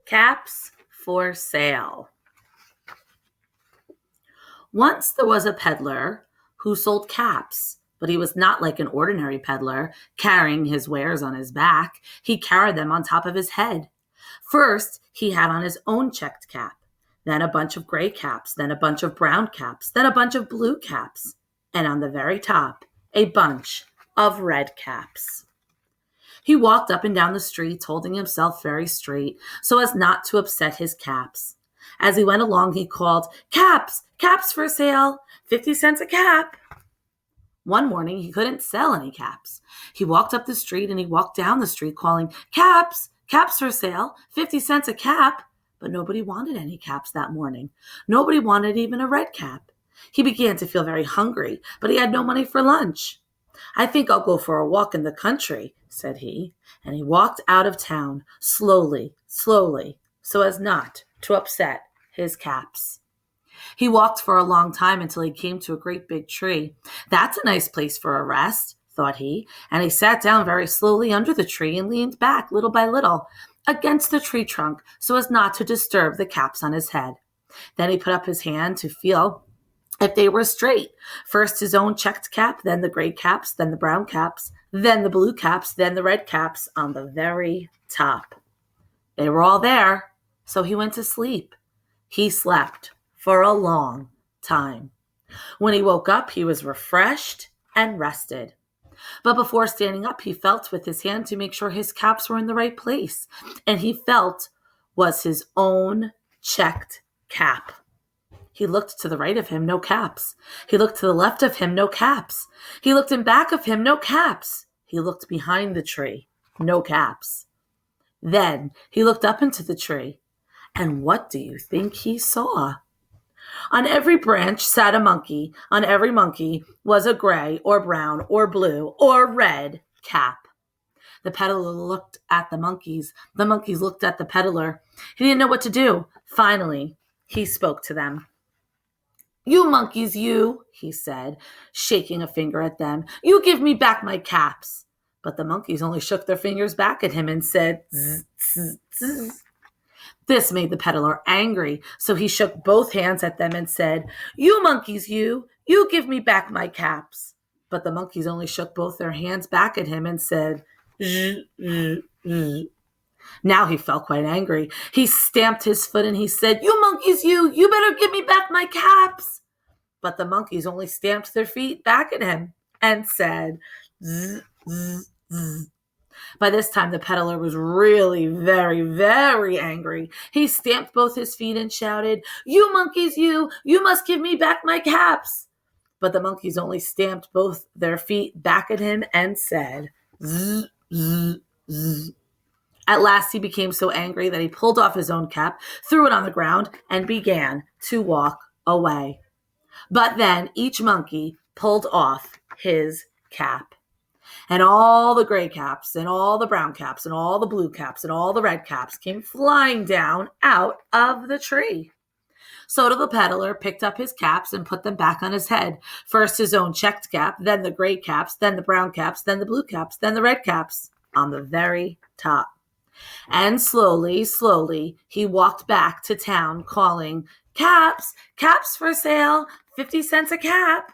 Caps for sale. Once there was a peddler who sold caps, but he was not like an ordinary peddler, carrying his wares on his back. He carried them on top of his head. First, he had on his own checked cap, then a bunch of gray caps, then a bunch of brown caps, then a bunch of blue caps, and on the very top, a bunch of red caps. He walked up and down the streets, holding himself very straight so as not to upset his caps. As he went along, he called, "Caps! Caps for sale! 50 cents a cap!" One morning, he couldn't sell any caps. He walked up the street and he walked down the street calling, "Caps! Caps for sale! 50 cents a cap!" But nobody wanted any caps that morning. Nobody wanted even a red cap. He began to feel very hungry, but he had no money for lunch. "I think I'll go for a walk in the country," said he, and he walked out of town slowly, so as not to upset his caps. He walked for a long time until he came to a great big tree. "That's a nice place for a rest," thought he, and he sat down very slowly under the tree and leaned back little by little against the tree trunk so as not to disturb the caps on his head. Then he put up his hand to feel if they were straight. First his own checked cap, then the gray caps, then the brown caps, then the blue caps, then the red caps on the very top. They were all there, so he went to sleep. He slept for a long time. When he woke up, he was refreshed and rested. But before standing up, he felt with his hand to make sure his caps were in the right place, and he felt was his own checked cap. He looked to the right of him, no caps. He looked to the left of him, no caps. He looked in back of him, no caps. He looked behind the tree, no caps. Then he looked up into the tree, and what do you think he saw? On every branch sat a monkey. On every monkey was a gray or brown or blue or red cap. The peddler looked at the monkeys. The monkeys looked at the peddler. He didn't know what to do. Finally, he spoke to them. "You monkeys, you," he said, shaking a finger at them. "You give me back my caps." But the monkeys only shook their fingers back at him and said, "Zzz, zzz, zzz." This made the peddler angry, so he shook both hands at them and said, "You monkeys, you give me back my caps." But the monkeys only shook both their hands back at him and said, "Zzz, zzz, zzz." Now he felt quite angry. He stamped his foot and he said, "You monkeys, you better give me back my caps." But the monkeys only stamped their feet back at him and said, "Zzz, zzz, zzz." By this time, the peddler was really very, very angry. He stamped both his feet and shouted, "You monkeys, you must give me back my caps." But the monkeys only stamped both their feet back at him and said, "Zzz, zzz, zzz." At last, he became so angry that he pulled off his own cap, threw it on the ground, and began to walk away. But then each monkey pulled off his cap. And all the gray caps and all the brown caps and all the blue caps and all the red caps came flying down out of the tree. So the peddler picked up his caps and put them back on his head. First his own checked cap, then the gray caps, then the brown caps, then the blue caps, then the red caps on the very top. And slowly, he walked back to town calling, "Caps, caps for sale, 50 cents a cap."